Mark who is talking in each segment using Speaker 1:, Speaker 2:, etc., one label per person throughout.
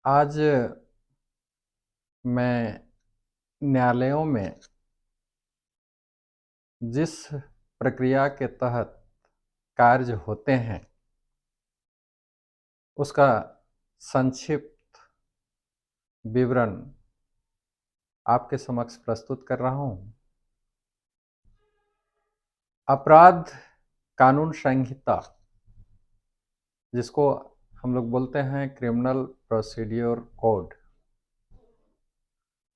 Speaker 1: आज मैं न्यायालयों में जिस प्रक्रिया के तहत कार्य होते हैं उसका संक्षिप्त विवरण आपके समक्ष प्रस्तुत कर रहा हूं। अपराध कानून संहिता, जिसको हम लोग बोलते हैं क्रिमिनल प्रोसीड्योर कोड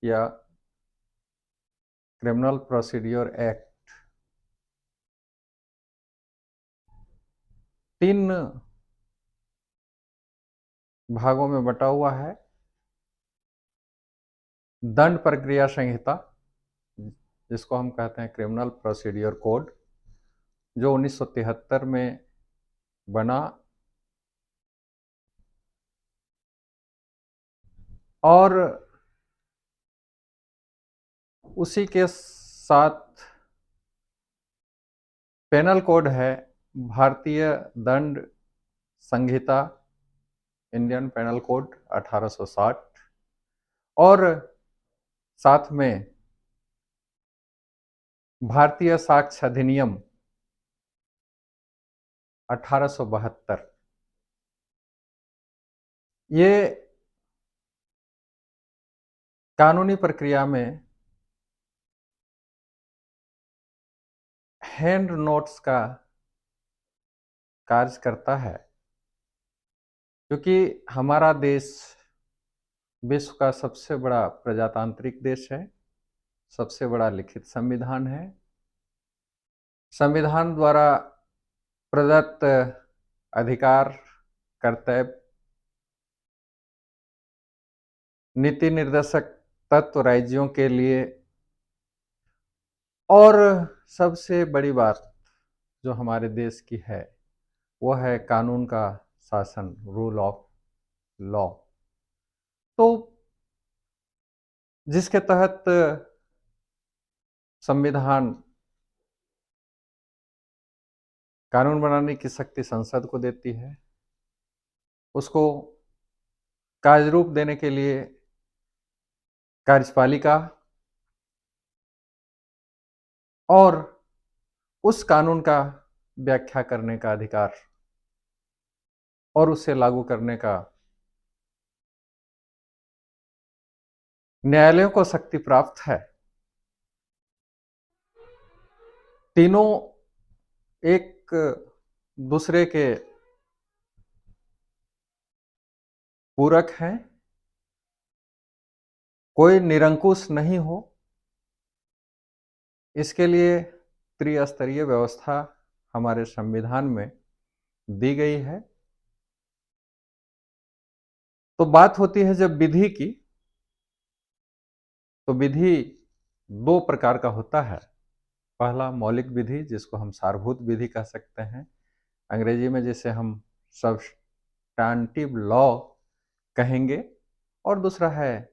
Speaker 1: या क्रिमिनल प्रोसीड्योर एक्ट, 3 भागों में बटा हुआ है। दंड प्रक्रिया संहिता, जिसको हम कहते हैं क्रिमिनल प्रोसीड्योर कोड, जो 1973 में बना और उसी के साथ पेनल कोड है भारतीय दंड संहिता, इंडियन पेनल कोड 1860, और साथ में भारतीय साक्ष्य अधिनियम 1872। ये कानूनी प्रक्रिया में हैंड नोट्स का कार्य करता है, क्योंकि हमारा देश विश्व का सबसे बड़ा प्रजातांत्रिक देश है, सबसे बड़ा लिखित संविधान है। संविधान द्वारा प्रदत्त अधिकार, कर्तव्य, नीति निर्देशक तत्व राज्यों के लिए, और सबसे बड़ी बात जो हमारे देश की है वो है कानून का शासन, रूल ऑफ लॉ। तो जिसके तहत संविधान कानून बनाने की शक्ति संसद को देती है, उसको कार्यरूप देने के लिए कार्यपालिका, और उस कानून का व्याख्या करने का अधिकार और उसे लागू करने का न्यायालयों को शक्ति प्राप्त है। तीनों एक दूसरे के पूरक हैं, कोई निरंकुश नहीं हो। इसके लिए त्रिस्तरीय व्यवस्था हमारे संविधान में दी गई है। तो बात होती है जब विधि की, तो विधि 2 प्रकार का होता है। पहला मौलिक विधि, जिसको हम सारभूत विधि कह सकते हैं, अंग्रेजी में जिसे हम सब्सटैंटिव लॉ कहेंगे, और दूसरा है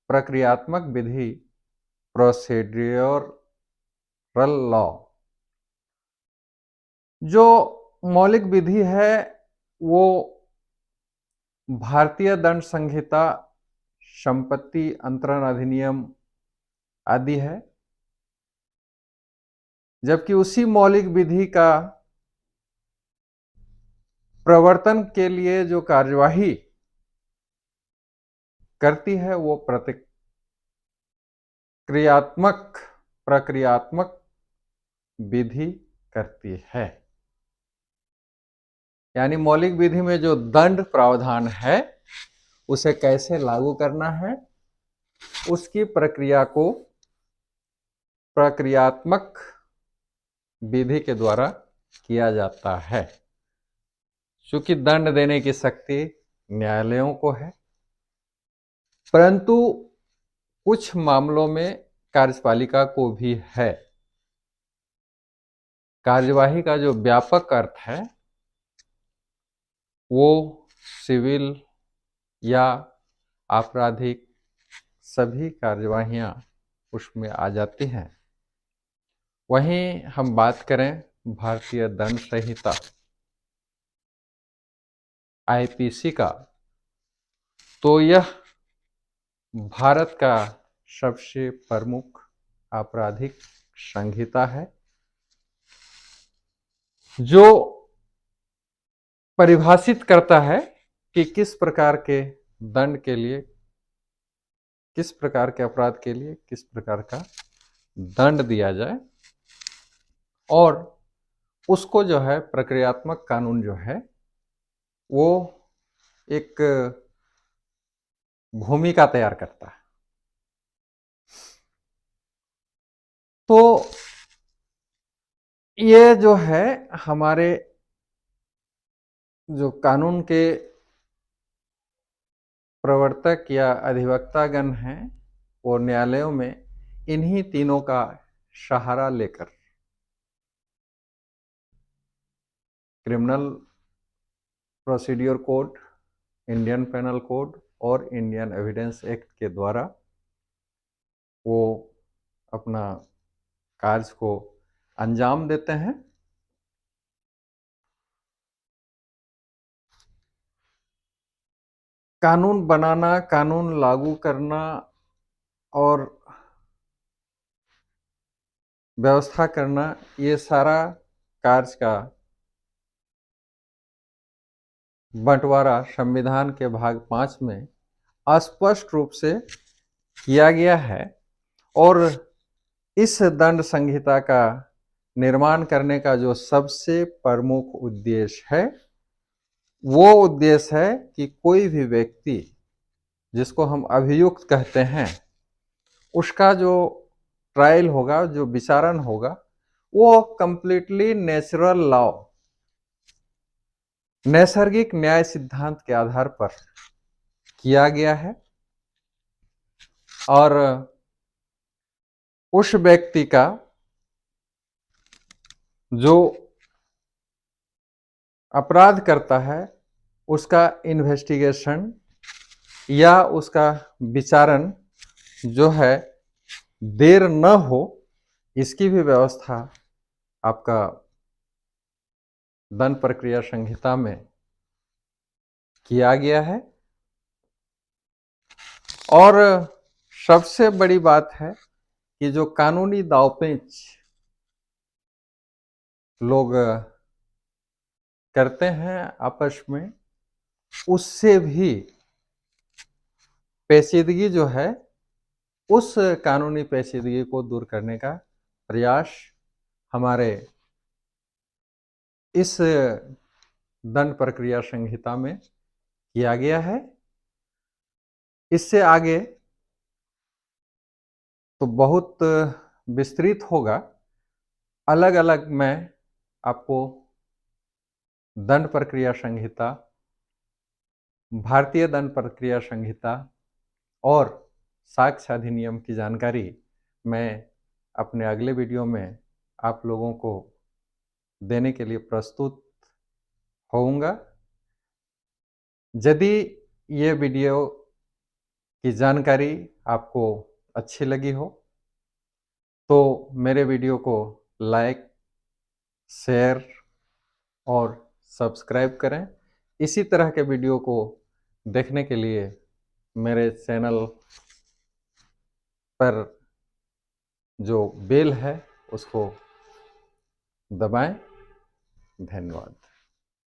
Speaker 1: प्रक्रियात्मक विधि, प्रोसीड्यूरल लॉ। जो मौलिक विधि है वो भारतीय दंड संहिता, संपत्ति अंतरण अधिनियम आदि है, जबकि उसी मौलिक विधि का प्रवर्तन के लिए जो कार्यवाही करती है वो प्रक्रियात्मक विधि करती है। यानी मौलिक विधि में जो दंड प्रावधान है उसे कैसे लागू करना है, उसकी प्रक्रिया को प्रक्रियात्मक विधि के द्वारा किया जाता है। चूंकि दंड देने की शक्ति न्यायालयों को है, परंतु कुछ मामलों में कार्यपालिका को भी है। कार्यवाही का जो व्यापक अर्थ है वो सिविल या आपराधिक सभी कार्यवाहियां उसमें आ जाती हैं। वहीं हम बात करें भारतीय दंड संहिता, आईपीसी का, तो यह भारत का सबसे प्रमुख आपराधिक संहिता है, जो परिभाषित करता है कि किस प्रकार के दंड के लिए, किस प्रकार के अपराध के लिए किस प्रकार का दंड दिया जाए, और उसको जो है प्रक्रियात्मक कानून जो है वो एक भूमिका तैयार करता है। तो ये जो है हमारे जो कानून के प्रवर्तक या अधिवक्तागण हैं, वो न्यायालयों में इन्हीं तीनों का सहारा लेकर criminal procedure code, Indian penal code और इंडियन एविडेंस एक्ट के द्वारा वो अपना कार्य को अंजाम देते हैं। कानून बनाना, कानून लागू करना और व्यवस्था करना, ये सारा कार्य का बंटवारा संविधान के भाग 5 में स्पष्ट रूप से किया गया है। और इस दंड संहिता का निर्माण करने का जो सबसे प्रमुख उद्देश्य है, वो उद्देश्य है कि कोई भी व्यक्ति जिसको हम अभियुक्त कहते हैं, उसका जो ट्रायल होगा, जो विचारण होगा, वो कंप्लीटली नेचुरल लॉ, नैसर्गिक न्याय सिद्धांत के आधार पर किया गया है। और उस व्यक्ति का जो अपराध करता है, उसका इन्वेस्टिगेशन या उसका विचारण जो है देर न हो, इसकी भी व्यवस्था आपका दंड प्रक्रिया संहिता में किया गया है। और सबसे बड़ी बात है कि जो कानूनी दांवपेच लोग करते हैं आपस में, उससे भी पेचीदगी जो है, उस कानूनी पेचीदगी को दूर करने का प्रयास हमारे इस दंड प्रक्रिया संहिता में किया गया है। इससे आगे तो बहुत विस्तृत होगा, अलग अलग मैं आपको दंड प्रक्रिया संहिता, भारतीय दंड प्रक्रिया संहिता और साक्ष्य अधिनियम की जानकारी मैं अपने अगले वीडियो में आप लोगों को देने के लिए प्रस्तुत होऊंगा। यदि ये वीडियो की जानकारी आपको अच्छी लगी हो तो मेरे वीडियो को लाइक, शेयर और सब्सक्राइब करें। इसी तरह के वीडियो को देखने के लिए मेरे चैनल पर जो बेल है उसको दबाएं। धन्यवाद।